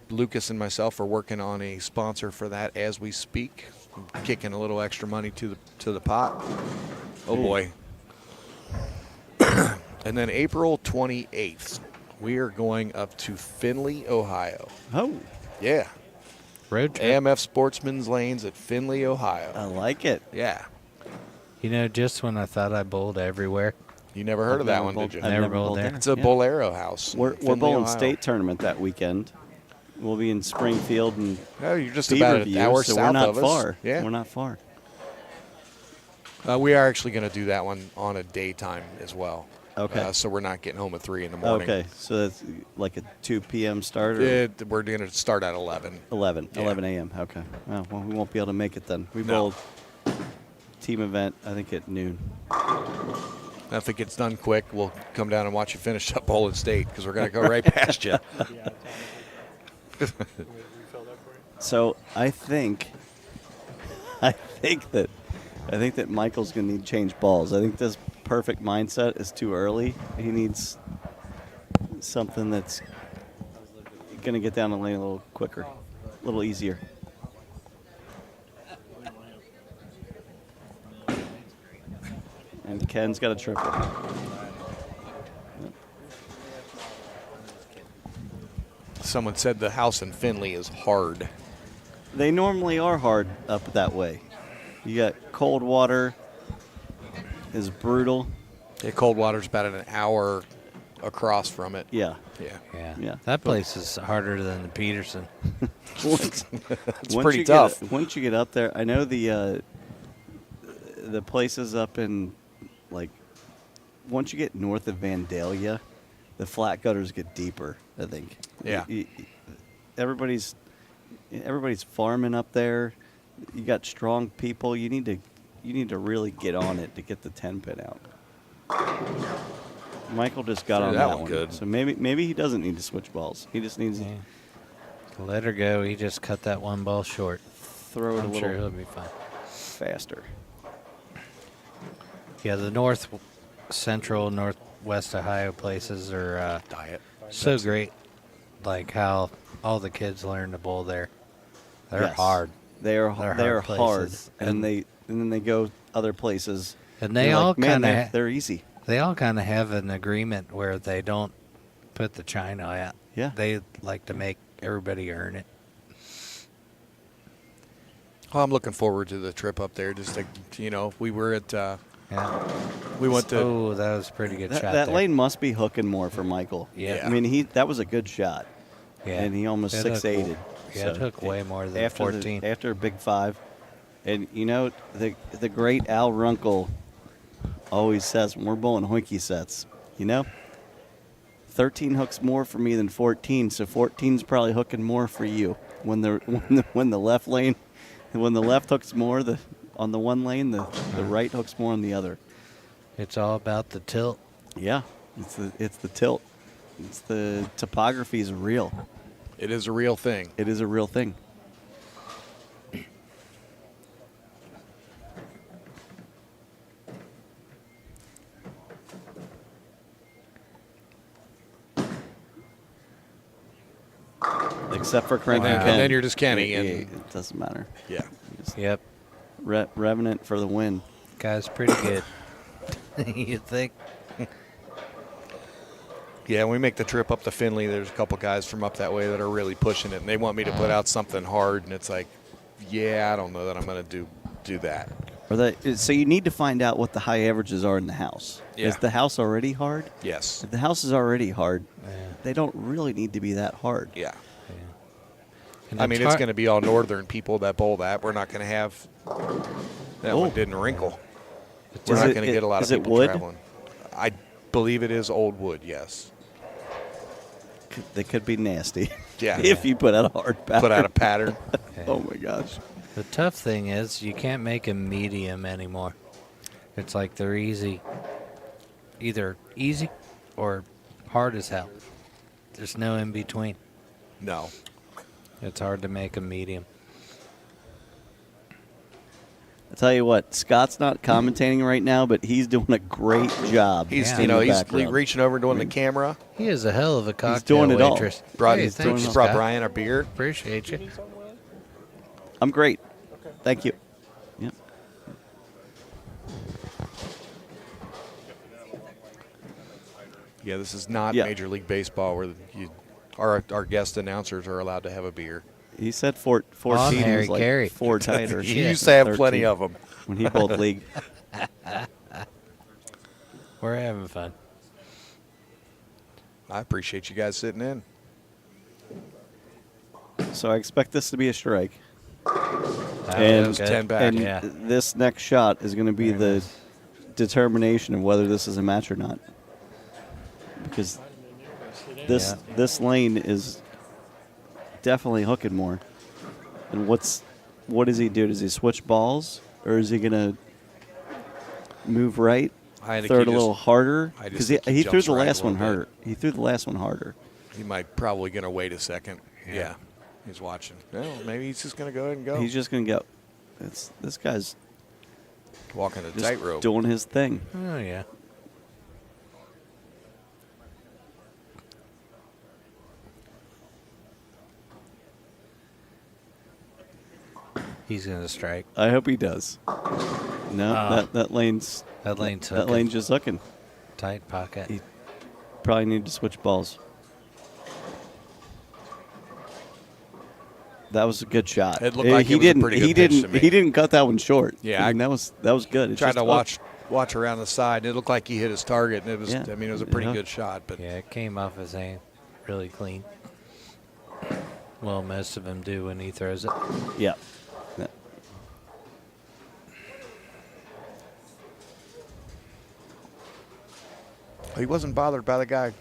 Lucas and myself are working on a sponsor for that as we speak, kicking a little extra money to the pot. Oh boy. And then April 28th, we are going up to Findlay, Ohio. Oh, Yeah. Road trip. AMF Sportsman's Lanes at Findlay, Ohio. I like it. Yeah. You know, just when I thought I bowled everywhere, You never heard of that one, did you? I've never bowled there. It's a Bolero house. in We're Findlay, bowling Ohio. state tournament that weekend. We'll be in Springfield and Oh, you're just about an Beaverview, hour so south we're not of us. far. Yeah. We're not far. We are actually going to do that one on a daytime as well. Okay. So we're not getting home at 3 in the morning. Okay, so that's like a 2 p.m. start or We're going to start at 11. 11 Yeah. a.m. Okay. Oh, well, we won't be able to make it then. We No. bowled team event, I think, at noon. If it gets done quick, we'll come down and watch you finish up Bowling State because we're going to go right past you. So I think that Michael's going to need to change balls. I think this perfect mindset is too early. He needs something that's going to get down the lane a little quicker, a little easier. And Ken's got a triple. Someone said the house in Findlay is hard. They normally are hard up that way. You got cold water is brutal. Yeah, Coldwater's about an hour across from it. Yeah. Yeah. Yeah. Yeah. That place is harder than the Peterson. Once pretty you tough. Once you get up there, I know the places up in, like, once you get north of Vandalia, the flat gutters get deeper, I think. Yeah. Everybody's farming up there. You got strong people. You need to really get on it to get the 10-pin out. Michael just got Yeah, on that that one one. good. So maybe he doesn't need to switch balls. He just needs Yeah. to Let her go. He just cut that one ball short. throw it I'm a sure little he'll be fine. faster. Yeah, the north central, northwest Ohio places are Diet. so great. Like how all the kids learn to bowl there. They're Yes. hard. They're They're hard hard, places. and then they go other places. And they You're all like, man, kind of they're easy. they all kind of have an agreement where they don't put the china out. Yeah. They like to make everybody earn it. Well, I'm looking forward to the trip up there. Just we were at Yeah. we went to Oh, that was a pretty good shot. That there. lane must be hooking more for Michael. Yeah. I mean that was a good shot. Yeah. And he almost It hooked- 6-8'd. Yeah, it took way more than after 14. after a big 5. And the great Al Runkle always says when we're bowling hoinky sets, 13 hooks more for me than 14, so 14's probably hooking more for you. When the left lane, when the left hooks more on the one lane, the right hooks more on the other. It's all about the tilt. Yeah, it's the tilt. It's the topography is real. it is a real thing. It is a real thing. Except for Cranky And Ken. then you're just Kenny, and- it doesn't matter. Yeah. Just Yep. Revenant for the win. Guy's pretty good. You think? Yeah, when we make the trip up to Findlay, there's a couple guys from up that way that are really pushing it, and they want me to put out something hard, and it's like, yeah, I don't know that I'm going to do that. So you need to find out what the high averages are in the house. Yeah. Is the house already hard? Yes. If the house is already hard, Yeah. they don't really need to be that hard. Yeah. And I mean, it's going to be all northern people that bowl that. We're not going to have that one didn't wrinkle. We're not going to get a lot of is it people wood? traveling. I believe it is old wood, yes. They could be nasty. Yeah. if you put out a hard pattern. Put out a pattern. Oh, my gosh. The tough thing is you can't make them medium anymore. It's like they're either easy or hard as hell. There's no in between. No. It's hard to make them medium. I tell you what, Scott's not commentating right now, but he's doing a great job. He's in the he's background. reaching over and doing the camera. He is a hell of a cocktail doing it all. waitress. Brought, Hey, he's thanks, just brought Scott. Brian a beer. Appreciate you. I'm great. Thank you. Yep. Yeah, this is not Yeah. Major League Baseball where our guest announcers are allowed to have a beer. He said 14 On was Harry like Carey. 4 tight or You used to have 13 plenty of them. when he bowled league. We're having fun. I appreciate you guys sitting in. So I expect this to be a strike. That And- was good. 10 back. And Yeah. this next shot is going to be the determination of whether this is a match or not. Because this lane is definitely hooking more. And what does he do? Does he switch balls, or is he going to move right, I think throw it he a little just- harder? I just Because think he he threw jumps the right a last one little bit. harder. He threw the last one harder. He might probably going to wait a second. Yeah. He's watching. Well, maybe he's just going to go ahead and go. He's just going to go. This guy's walking the just tightrope. doing his thing. Oh, yeah. He's going to strike. I hope he does. No, Ah. that lane's That lane's that hooking. lane's just hooking. Tight pocket. He- Probably need to switch balls. That was a good shot. It looked like he it was a didn't. pretty He good pitch didn't. to me. He didn't cut that one short. Yeah, I mean, that was good. It's Tried just to watch around the side, and it looked like he hit his target, and it was. Yeah. I mean, it was a pretty Yeah. good shot, but Yeah, it came off his hand really clean. Well, most of them do when he throws it. Yeah. Yeah. he wasn't bothered by the guy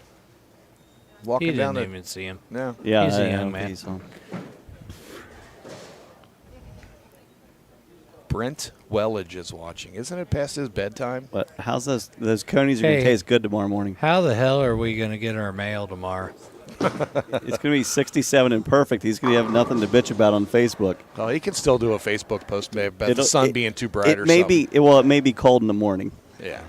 walking He down didn't the. even see him. No. Yeah, He's a I young don't man. think he's on. Brent Wellage is watching. Isn't it past his bedtime? But how's those conies are Hey. gonna taste good tomorrow morning? How the hell are we going to get our mail tomorrow? It's gonna be 67 and perfect. He's gonna have nothing to bitch about on Facebook. Oh, he can still do a Facebook post maybe about the It'll- sun it- being too bright It or may something. be. Well, it may be cold in the morning. Yeah.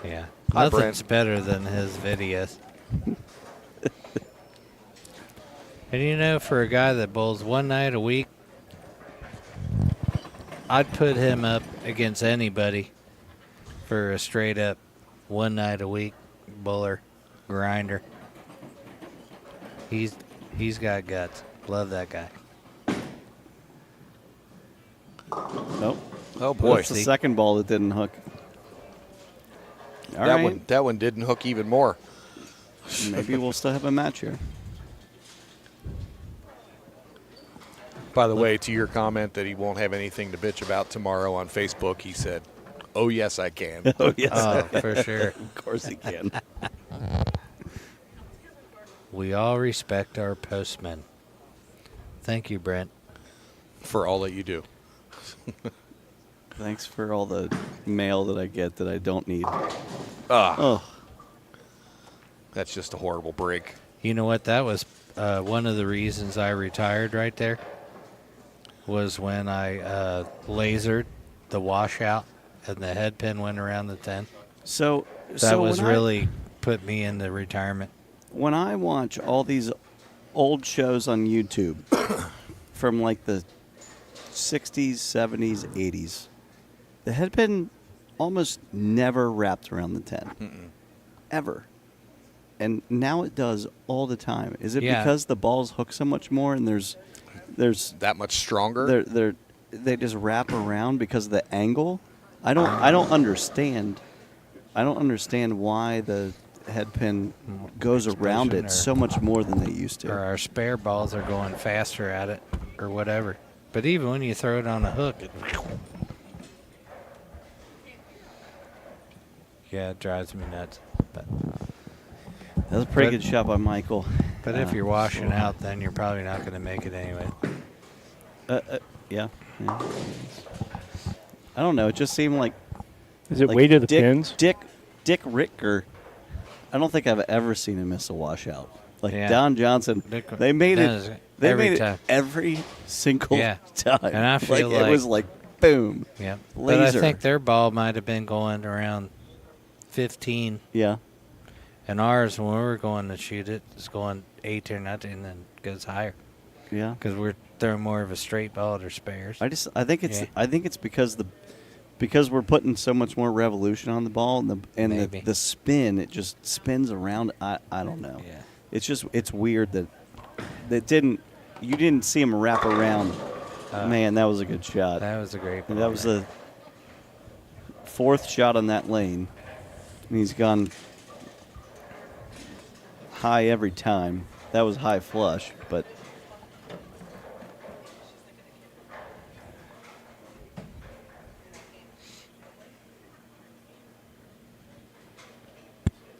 Yeah. Hi, Nothing's Brent. better than his videos. And you know, for a guy that bowls one night a week, I'd put him up against anybody for a straight up one night a week bowler grinder. He's got guts. Love that guy. Nope. Oh boy. That's the second ball that didn't hook. All right. That one didn't hook even more. Maybe we'll still have a match here. By the way, to your comment that he won't have anything to bitch about tomorrow on Facebook, he said, "Oh yes, I can." Oh yes, Oh, for sure. of course he can. We all respect our postmen. Thank you, Brent. For all that you do. Thanks for all the mail that I get that I don't need. Ah, Oh, that's just a horrible break. You know what? That was one of the reasons I retired right there. Was when I lasered the washout and the head pin went around the 10. so That was when really put me into retirement. when I watch all these old shows on YouTube from like the 60s, 70s, 80s. The headpin almost never wrapped around the 10. Ever. And now it does all the time. Is it Yeah. because the balls hook so much more and there's That much stronger? they just wrap around because of the angle? I don't understand. I don't understand why the headpin goes around Explosion it or- so much more than they used to. Or our spare balls are going faster at it or whatever. But even when you throw it on a hook, it drives me nuts. But That was a pretty But- good shot by Michael. if you're washing out, then you're probably not going to make it anyway. Yeah. I don't know. It just seemed like Is it like weight of the Dick, pins? Dick Ricker. I don't think I've ever seen him miss a washout. Like Yeah. Don Johnson, Dick- they made does it. They every made it time. every single Yeah. time. And I feel it was like boom. Yeah. But I Laser. think their ball might have been going around 15. Yeah. And ours, when we were going to shoot it, is going 8 or nothing and then goes higher. Yeah. Because we're throwing more of a straight ball at our spares. I think it's Yeah. because we're putting so much more revolution on the ball and Maybe. the spin, it just spins around. I don't know. Yeah. It's weird that you didn't see him wrap around. Man, that was a good shot. That was a great ball. And that was the fourth shot on that lane. And he's gone high every time. That was high flush, but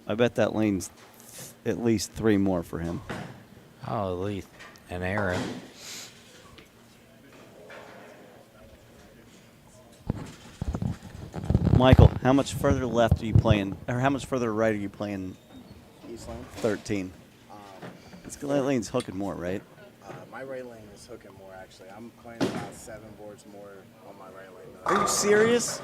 I bet that lane's at least 3 more for him. Oh, at least an arrow. Michael, how much further left are you playing, or how much further right are you playing? East lane. 13. That lane's hooking more, right? My right lane is hooking more, actually. I'm playing about 7 boards more on my right lane. Are you serious?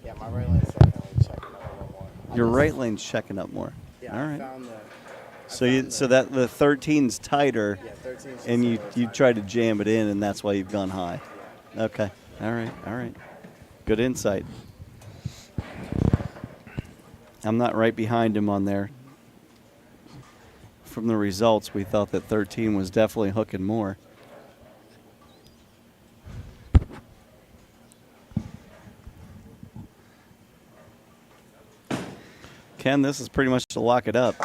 Yeah, my right lane's definitely checking up a little more. Your right lane's checking up more. Yeah, All I right. found the... So that the 13's tighter, Yeah, 13's just and a you little tighter. tried to jam it in, and that's why you've gone high. Okay. All right. Good insight. I'm not right behind him on there. From the results, we thought that 13 was definitely hooking more. Ken, this is pretty much to lock it up.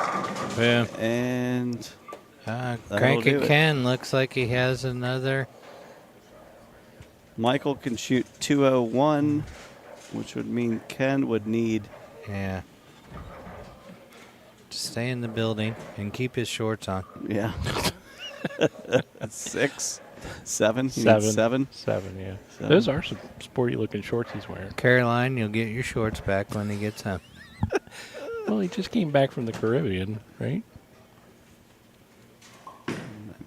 Yeah. And Crank do It it. Ken looks like he has another. Michael can shoot 201, which would mean Ken would need. Yeah. Just stay in the building and keep his shorts on. Yeah. 6, 7. He needs 7. 7. 7, yeah. 7. Those are some sporty looking shorts he's wearing. Caroline, you'll get your shorts back when he gets home. Well, he just came back from the Caribbean, right?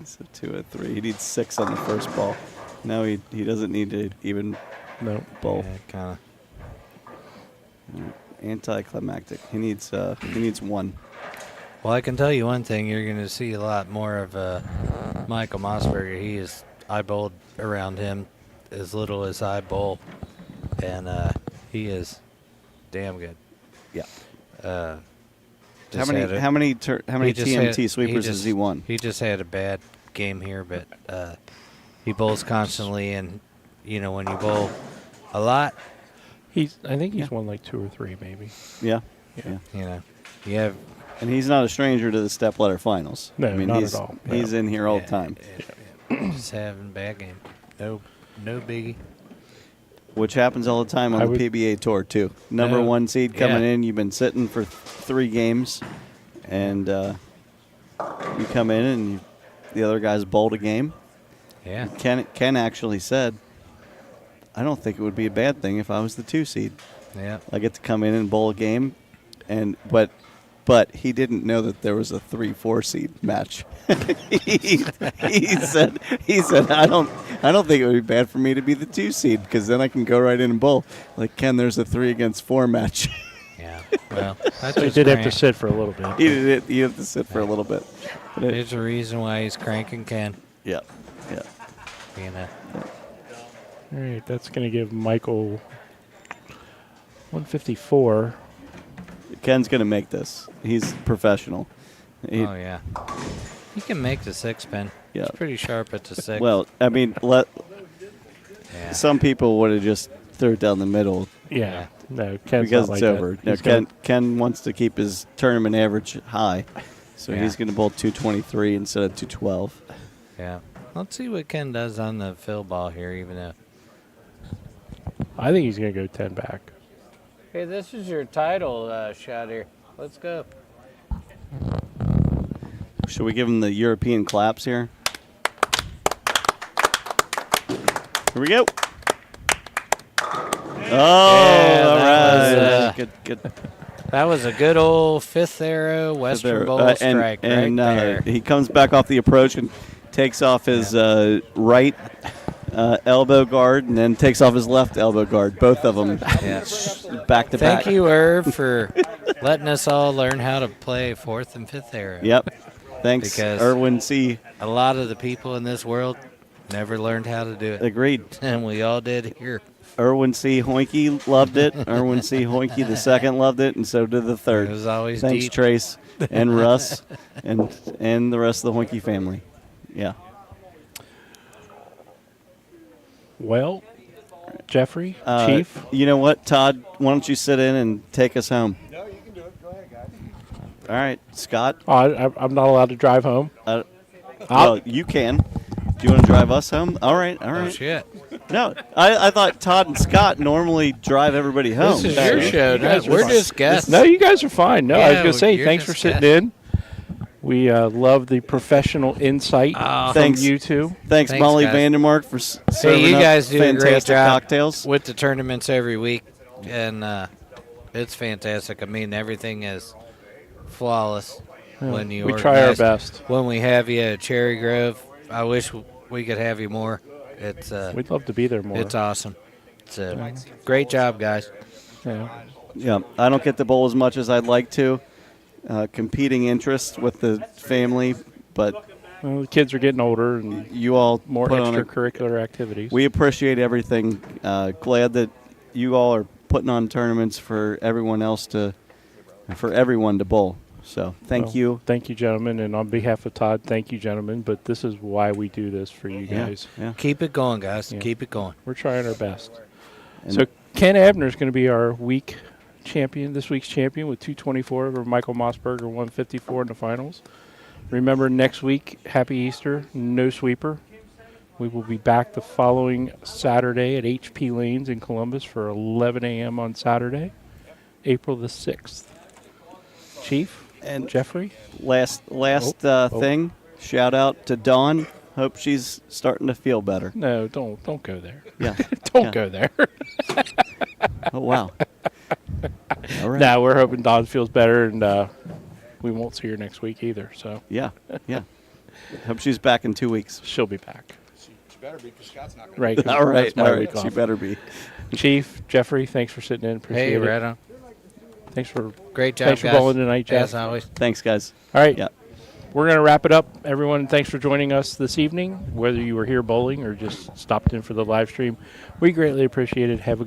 So 203. He needs 6 on the first ball. No, he doesn't need to even No. bowl. Yeah, kind of. Anticlimactic. He needs 1. Well, I can tell you one thing. You're going to see a lot more of Michael Mossberger. He is I bowled around him as little as I bowl, and he is damn good. Yeah. How How many TMT sweepers has he won? He just had a bad game here, but he bowls constantly, and when you bowl a lot, I think he's won like 2 or 3 maybe. Yeah. Yeah. you have And he's not a stranger to the Stepladder finals. No, I mean, not he's, at all. He's in here all the time. just having a bad game. No biggie. Which happens all the time on I the would- PBA tour too. Number No. 1 seed coming Yeah. in. You've been sitting for 3 games, and you come in and the other guys bowled a game. Yeah. Ken actually said, "I don't think it would be a bad thing if I was the 2 seed. Yeah. I get to come in and bowl a game, but he didn't know that there was a 3-4 seed match. he said I don't think it would be bad for me to be the 2 seed because then I can go right in and bowl. Like Ken, there's a 3 against 4 match. Yeah. Well, that's So he just did have to crank. sit for a little bit. He had to sit for a little bit. But There's a reason why he's cranking Ken. yeah. You know. All right, that's going to give Michael 154. Ken's going to make this. He's professional. He- Oh yeah. He can make the 6-pin. Yeah. It's pretty sharp at the 6. Well, I mean, yeah. some people would have just threw it down the middle Yeah. No, Ken's because not it's like over. that. No, He's gonna- Ken wants to keep his tournament average high, so Yeah. he's going to bowl 223 instead of 212. Yeah. Let's see what Ken does on the fill ball here, even though. I think he's going to go 10 back. Hey, this is your title shot here. Let's go. Should we give him the European claps here? Here we go. Oh, all that right. was, Good. That was a good old 5th arrow Western Bowl strike and right there. he comes back off the approach and takes off his right elbow guard and then takes off his left elbow guard. Both of them Yeah. back to back. Thank you, Irv, for letting us all learn how to play 4th and 5th arrow. Yep. Thanks, Because- Irwin C. A lot of the people in this world never learned how to do it. Agreed. And we all did here. Irwin C. Hoinke loved it. Irwin C. Hoinke the second loved it, and so did the third. It was always Thanks, deep. Trace and Russ and the rest of the Hoinke family. Yeah. Well, Jeffrey, Uh, Chief. You know what, Todd? Why don't you sit in and take us home? No, you can do it. Go ahead, guys. All right, Scott. Oh, I'm not allowed to drive home. Well, you can. Do you want to drive us home? All right. Oh, shit. No, I thought Todd and Scott normally drive everybody home. This is your show. No, guys are we're fine. just guests. No, you guys are fine. No, I was Yeah, going to say, you're thanks for just sitting guests. in. We love the professional insight from Thanks. you two. Thanks, Thanks, Molly guys. Vandermark, for serving Hey, you up guys do a great fantastic job cocktails. with the tournaments every week, and it's fantastic. I mean, everything is flawless when you We try our organize. best. When we have you at Cherry Grove, I wish we could have you more. It's We'd love to be there more. it's awesome. It's a great job, guys. Yeah. Yeah, I don't get to bowl as much as I'd like to. Competing interests with the family, but Well, the kids are getting older and you all more put on a- extracurricular activities. We appreciate everything. Glad that you all are putting on tournaments for everyone to bowl. So thank Well, you. Thank you, gentlemen. And on behalf of Todd, thank you, gentlemen. But this is why we do this for you Yeah, guys. yeah. Keep it going, guys. Yeah. Keep it going. We're trying our best. And- So Ken Abner is going to be our week champion, this week's champion with 224 over Michael Mossberger, 154 in the finals. Remember, next week, happy Easter, no sweeper. We will be back the following Saturday at HP Lanes in Columbus for 11 a.m. on Saturday, April the 6th. Chief And Jeffrey? last thing, shout out to Dawn. Hope she's starting to feel better. No, don't go there. Yeah. Don't Yeah. go there. Oh wow. All right. No, we're hoping Dawn feels better, and we won't see her next week either. So Yeah. Hope she's back in 2 weeks. she'll be back. She better be because Scott's not going to. Right. 'cause All right. that's my All week right. She off. better be. Chief Jeffrey, thanks for sitting in. Appreciate Hey, it. right on. Thanks for Great job, thanks for guys. bowling tonight, Jeff. As always. Thanks, guys. All right. Yeah. We're going to wrap it up. Everyone, thanks for joining us this evening, whether you were here bowling or just stopped in for the live stream. We greatly appreciate it. Have a good